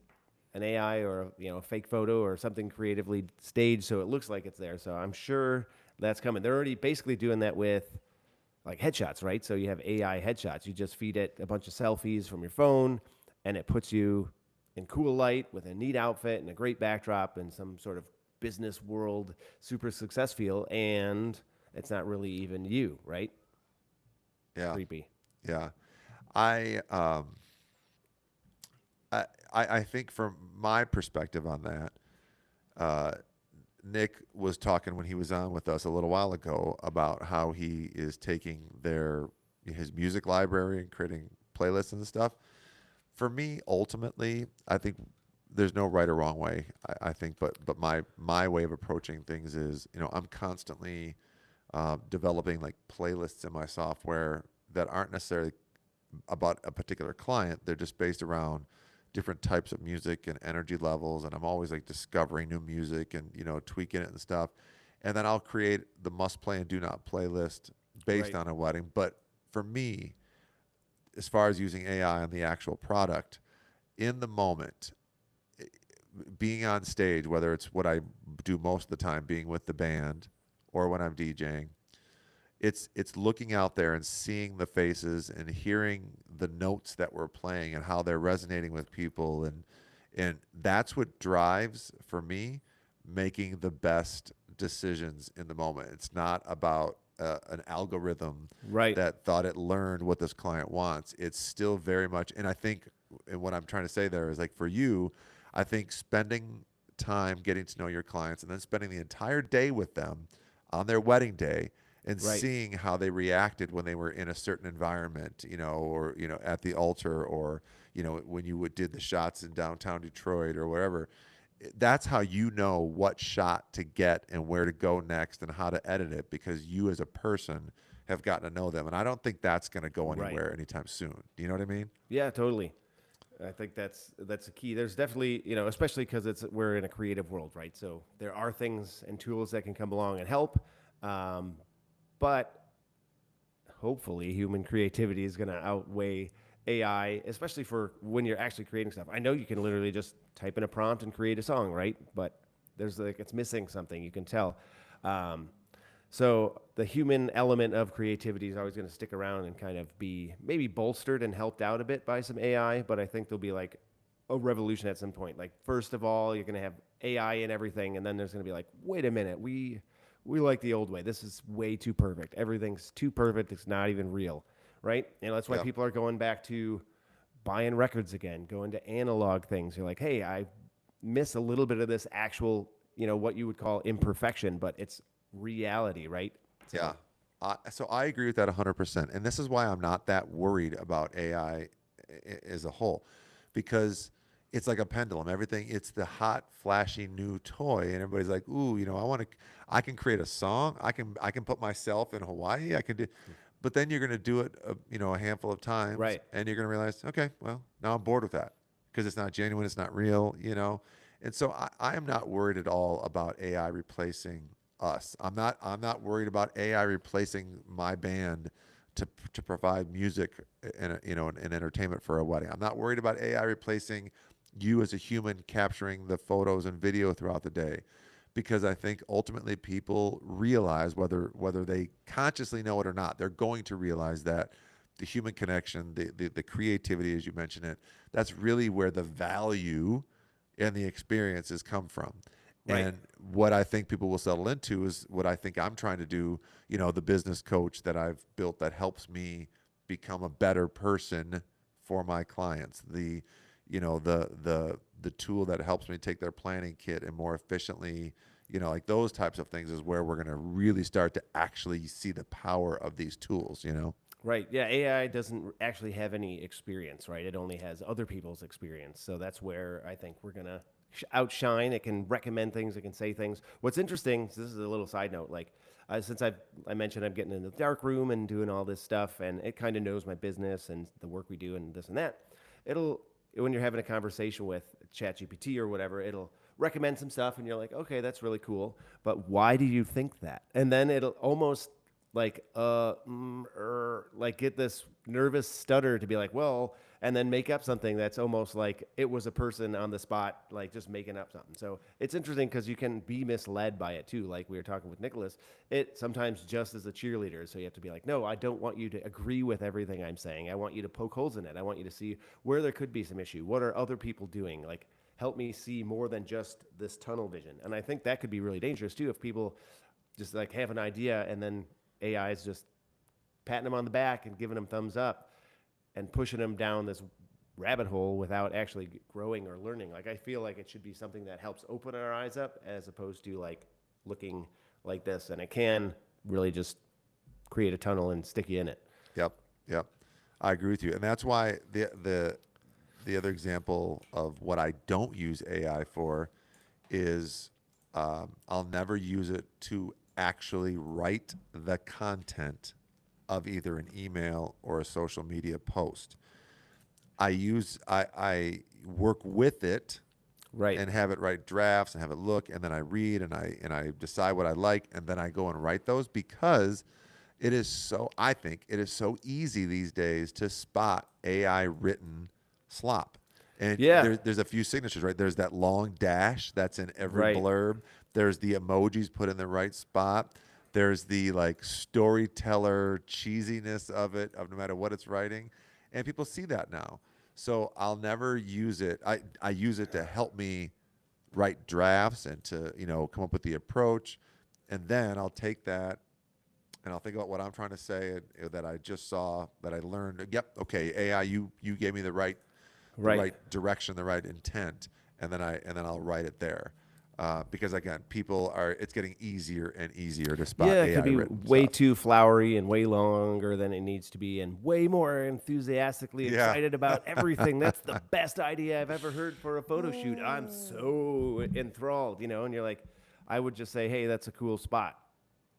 an AI or a fake photo or something creatively staged so it looks like it's there. So I'm sure that's coming. They're already basically doing that with like headshots, right? So you have AI headshots. You just feed it a bunch of selfies from your phone, and it puts you in cool light with a neat outfit and a great backdrop and some sort of business world super success feel, and it's not really even you, right? Yeah. Creepy. Yeah. I um I think from my perspective on that, uh, Nick was talking when he was on with us a little while ago about how he is taking his music library and creating playlists and stuff. For me, ultimately, I think there's no right or wrong way. I think, but my way of approaching things is, I'm constantly developing like playlists in my software that aren't necessarily about a particular client. They're just based around different types of music and energy levels, and I'm always like discovering new music and tweaking it and stuff. And then I'll create the must play and do not playlist based Right. on a wedding. But for me, as far as using AI on the actual product, in the moment, being on stage, whether it's what I do most of the time, being with the band, or when I'm DJing, it's looking out there and seeing the faces and hearing the notes that we're playing and how they're resonating with people, and that's what drives for me making the best decisions in the moment. It's not about an algorithm Right. that thought it learned what this client wants. It's still very much, and I think, and what I'm trying to say there is like for you, I think spending time getting to know your clients and then spending the entire day with them on their wedding day and Right. seeing how they reacted when they were in a certain environment, or at the altar, or when you did the shots in downtown Detroit or wherever. That's how you know what shot to get and where to go next and how to edit it, because you as a person have gotten to know them. And I don't think that's going to go Right. anywhere anytime soon. Do you know what I mean? Yeah, totally. I think that's a key. There's definitely, especially because we're in a creative world, right? So there are things and tools that can come along and help, but hopefully human creativity is going to outweigh AI, especially for when you're actually creating stuff. I know you can literally just type in a prompt and create a song, right? But there's it's missing something. You can tell. So the human element of creativity is always going to stick around and kind of be maybe bolstered and helped out a bit by some AI. But I think there'll be like a revolution at some point. Like first of all, you're going to have AI in everything, and then there's going to be like, wait a minute, we like the old way. This is way too perfect. Everything's too perfect. It's not even real, right? And that's why Yeah. people are going back to buying records again, going to analog things. You're like, hey, I miss a little bit of this actual, what you would call imperfection, but it's reality, right? So, Yeah. So I agree with that 100%. And this is why I'm not that worried about AI as a whole, because it's like a pendulum. Everything, it's the hot, flashy new toy, and everybody's like, "Ooh, I can create a song. I can put myself in Hawaii. I can do." But then you're going to do it, a handful of times, Right. and you're going to realize, okay, well, now I'm bored with that because it's not genuine, it's not real. And so I am not worried at all about AI replacing us. I'm not worried about AI replacing my band to provide music and entertainment for a wedding. I'm not worried about AI replacing you as a human capturing the photos and video throughout the day, because I think ultimately people realize, whether they consciously know it or not, they're going to realize that the human connection, the creativity, as you mentioned it, that's really where the value and the experiences come from. Right. And what I think people will settle into is what I think I'm trying to do, the business coach that I've built that helps me become a better person for my clients. The tool that helps me take their planning kit and more efficiently, like those types of things is where we're going to really start to actually see the power of these tools. Right. Yeah. AI doesn't actually have any experience, right? It only has other people's experience. So that's where I think we're going to outshine. It can recommend things. It can say things. What's interesting, so this is a little side note, like since I mentioned I'm getting in the dark room and doing all this stuff, and it kind of knows my business and the work we do and this and that. When you're having a conversation with ChatGPT or whatever, it'll recommend some stuff and you're like, okay, that's really cool. But why do you think that? And then it'll almost like like get this nervous stutter to be like, well, and then make up something that's almost like it was a person on the spot, like just making up something. So it's interesting because you can be misled by it too. Like we were talking with Nicholas, it sometimes just as a cheerleader. So you have to be like, no, I don't want you to agree with everything I'm saying. I want you to poke holes in it. I want you to see where there could be some issue. What are other people doing? Like help me see more than just this tunnel vision. And I think that could be really dangerous too if people just like have an idea and then AI is just patting them on the back and giving them thumbs up and pushing them down this rabbit hole without actually growing or learning. Like I feel like it should be something that helps open our eyes up as opposed to like looking like this. And it can really just create a tunnel and stick you in it. Yep. I agree with you. And that's why the other example of what I don't use AI for is I'll never use it to actually write the content of either an email or a social media post. I work with it, Right. and have it write drafts and have it look, and then I read and I decide what I like, and then I go and write those, because I think it is so easy these days to spot AI written slop. And Yeah. there's a few signatures, right? There's that long dash that's in every Right. blurb. There's the emojis put in the right spot. There's the like storyteller cheesiness of it, of no matter what it's writing. And people see that now. So I'll never use it. I use it to help me write drafts and to, come up with the approach. And then I'll take that and I'll think about what I'm trying to say that I just saw, that I learned. Yep, okay, AI, you gave me the right direction, the right intent, and then I'll write it there. Because again, it's getting easier and easier to spot Yeah, it AI could be written way stuff. too flowery and way longer than it needs to be, and way more enthusiastically Yeah. excited about everything. That's the best idea I've ever heard for a photo shoot. I'm so enthralled, and you're like, I would just say, hey, that's a cool spot,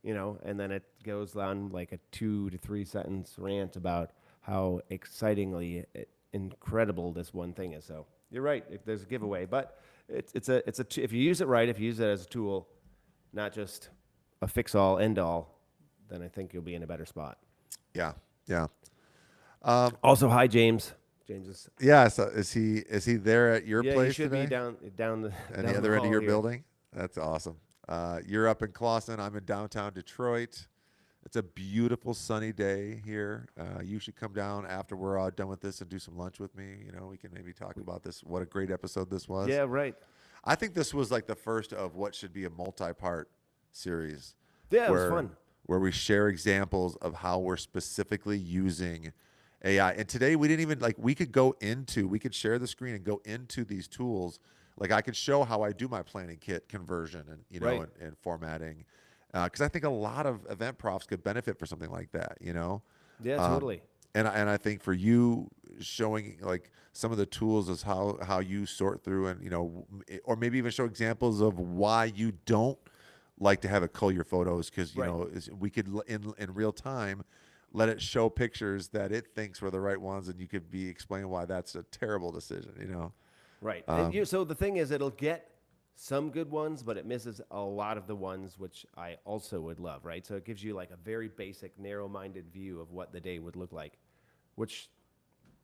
and then it goes on like a 2 to 3 sentence rant about how excitingly incredible this one thing is. So you're right. There's a giveaway, but if you use it right, if you use it as a tool, not just a fix-all, end-all, then I think you'll be in a better spot. Yeah. Also, hi, James. James is Yeah. So is he there at your yeah, place he should today? be down At down the the other end of hall your here. building? That's awesome. You're up in Clawson. I'm in downtown Detroit. It's a beautiful sunny day here. You should come down after we're all done with this and do some lunch with me. We can maybe talk about this. What a great episode this was. Yeah, right. I think this was like the first of what should be a multi-part series. Yeah, it was where, fun. Where we share examples of how we're specifically using AI. And today we didn't even we could share the screen and go into these tools Like I could show how I do my planning kit conversion and Right. and formatting, because I think a lot of event profs could benefit for something like that. Yeah, Um, totally. and I think for you showing like some of the tools is how you sort through and or maybe even show examples of why you don't like to have it cull your photos because Right. we could in real time let it show pictures that it thinks were the right ones and you could be explaining why that's a terrible decision. Right. And Um, so the thing is, it'll get some good ones, but it misses a lot of the ones which I also would love, right? So it gives you like a very basic, narrow-minded view of what the day would look like, which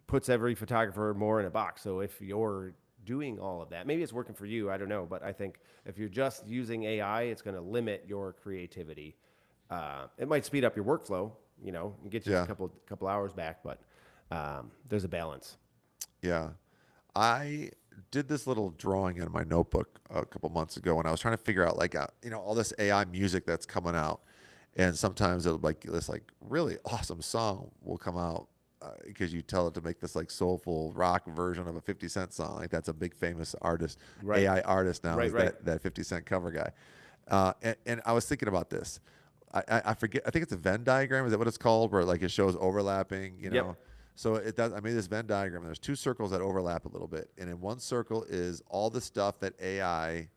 puts every photographer more in a box. So if you're doing all of that, maybe it's working for you, I don't know, but I think if you're just using AI, it's going to limit your creativity. It might speed up your workflow, and get you a yeah. couple hours back, but there's a balance. Yeah. I did this little drawing in my notebook a couple months ago when I was trying to figure out like all this AI music that's coming out, and sometimes it'll like this like really awesome song will come out because you tell it to make this like soulful rock version of a 50 Cent song. Like that's a big famous artist, Right. AI artist now Right, is right. that 50 Cent cover guy. And I was thinking about this. I forget. I think it's a Venn diagram. Is that what it's called? Where like it shows overlapping. Yep. So it does. I made this Venn diagram. There's two circles that overlap a little bit, and in one circle is all the stuff that AI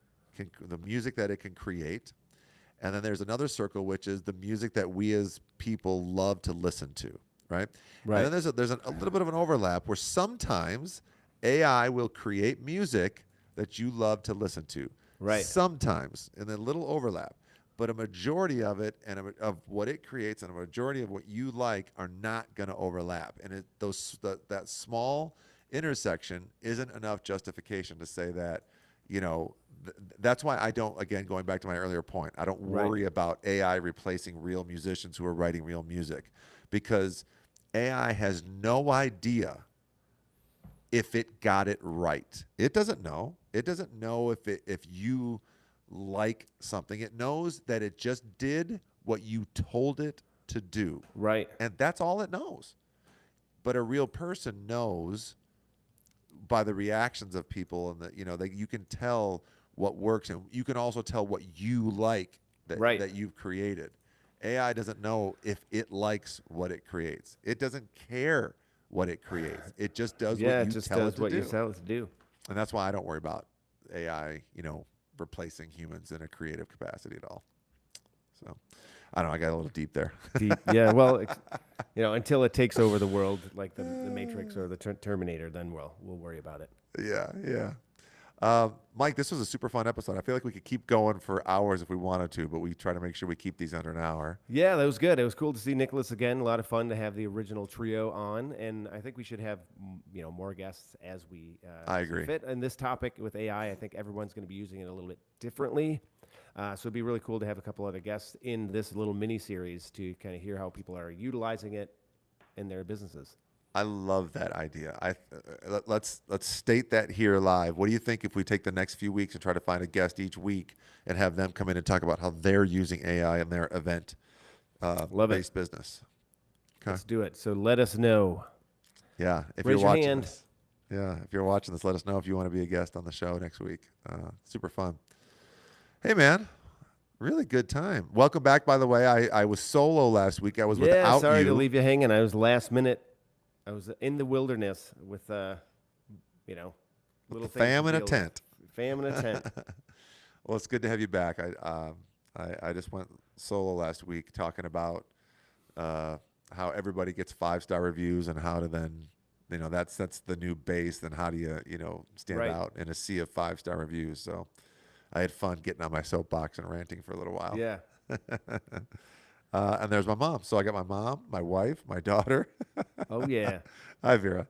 the music that it can create, and then there's another circle which is the music that we as people love to listen to, right? And Right. then there's a little bit of an overlap where sometimes AI will create music that you love to listen to. Right. Sometimes, and then a little overlap. But a majority of it and of what it creates and a majority of what you like are not going to overlap. And that small intersection isn't enough justification to say that, that's why I don't, again, going back to my earlier point, I don't Right. worry about AI replacing real musicians who are writing real music because AI has no idea if it got it right. It doesn't know. It doesn't know if you like something. It knows that it just did what you told it to do. Right. And that's all it knows. But a real person knows by the reactions of people and that you can tell what works and you can also tell what you like Right. that you've created. AI doesn't know if it likes what it creates. It doesn't care what it creates. It just does Yeah, what it you just tell does it to what do. you tell it to do. And that's why I don't worry about AI, replacing humans in a creative capacity at all. So, I don't know. I got a little deep there. Deep. Yeah. Well, until it takes over the world, like the Matrix or the Terminator, then we'll worry about it. Yeah. Mike, this was a super fun episode. I feel like we could keep going for hours if we wanted to, but we try to make sure we keep these under an hour. Yeah, that was good. It was cool to see Nicholas again. A lot of fun to have the original trio on, and I think we should have more guests as we I see agree. fit. And this topic with AI, I think everyone's going to be using it a little bit differently. So it'd be really cool to have a couple other guests in this little mini series to kind of hear how people are utilizing it in their businesses. I love that idea. Let's state that here live. What do you think if we take the next few weeks and try to find a guest each week and have them come in and talk about how they're using AI in their event Love it. based business? Okay. Let's do it. So let us know. Yeah. If Raise you're your watching hand. this. Yeah. If you're watching this, let us know if you want to be a guest on the show next week. Super fun. Hey, man. Really good time. Welcome back, by the way. I was solo last week. I was without sorry you. to leave you hanging. I was last minute. I was in the wilderness with, little things to Fam in a deal with. tent. Fam in a tent. Well, it's good to have you back. I just went solo last week talking about how everybody gets 5-star reviews and how to then, that's the new base. Then how do you stand Right. out in a sea of 5-star reviews? So I had fun getting on my soapbox and ranting for a little while. Yeah. And there's my mom. So I got my mom, my wife, my daughter. Oh, yeah. Hi, Vera.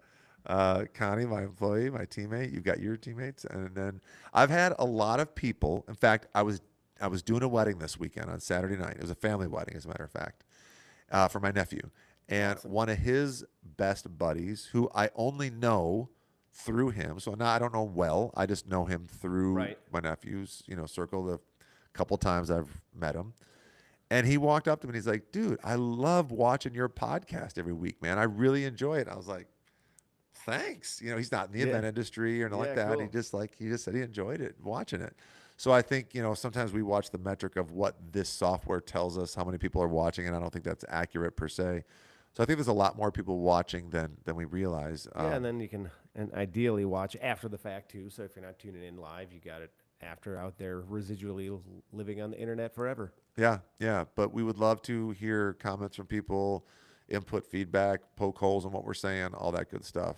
Connie, my employee, my teammate. You've got your teammates. And then I've had a lot of people. In fact, I was doing a wedding this weekend on Saturday night. It was a family wedding, as a matter of fact, for my nephew. And one of his best buddies, who I only know through him. So now I don't know well. I just know him through Right. my nephew's, circle. The couple times I've met him. And he walked up to me and he's like, dude, I love watching your podcast every week, man. I really enjoy it. I was like, thanks. You know, he's not in the Yeah. event industry or anything like Yeah, that. cool. He just said he enjoyed it watching it. So I think, you know, sometimes we watch the metric of what this software tells us, how many people are watching, and I don't think that's accurate per se. So I think there's a lot more people watching than we realize. Yeah, and then you can and ideally watch after the fact too. So if you're not tuning in live, you got it after out there residually living on the internet forever. Yeah, yeah. But we would love to hear comments from people, input, feedback, poke holes in what we're saying, all that good stuff.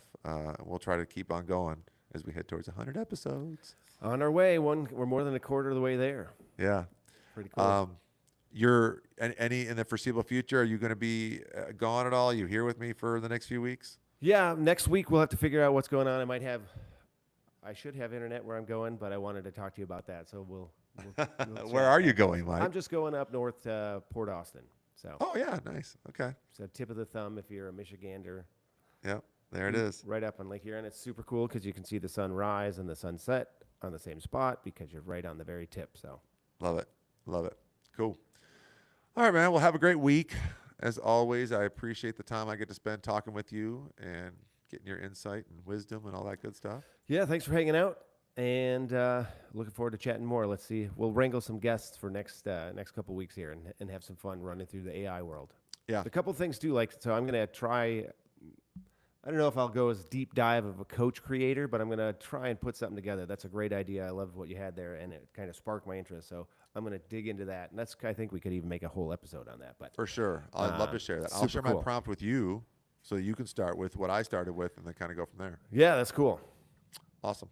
We'll try to keep on going as we head towards 100 episodes. On our way, we're more than a quarter of the way there. Yeah. Pretty cool. You're any in the foreseeable future? Are you going to be gone at all? You here with me for the next few weeks? Yeah, next week we'll have to figure out what's going on. I should have internet where I'm going, but I wanted to talk to you about that. So we'll Where are you going, Mike? I'm just going up north to Port Austin. So Oh yeah, nice. Okay. so tip of the thumb if you're a Michigander. Yeah, there it is. Right up on Lake Huron. It's super cool because you can see the sunrise and the sunset on the same spot because you're right on the very tip. So Love it. Love it. Cool. All right, man. Well, have a great week. As always, I appreciate the time I get to spend talking with you and getting your insight and wisdom and all that good stuff. yeah, thanks for hanging out and looking forward to chatting more. Let's see. We'll wrangle some guests for next couple weeks here and have some fun running through the AI world. Yeah. A couple things too, like so I'm gonna try. I don't know if I'll go as deep dive of a coach creator, but I'm gonna try and put something together. That's a great idea. I love what you had there, and it kind of sparked my interest. So I'm gonna dig into that, and I think we could even make a whole episode on that. But For sure. I'd love to share that. I'll share super my cool. prompt with you so you can start with what I started with and then kind of go from there. yeah, that's cool. Awesome.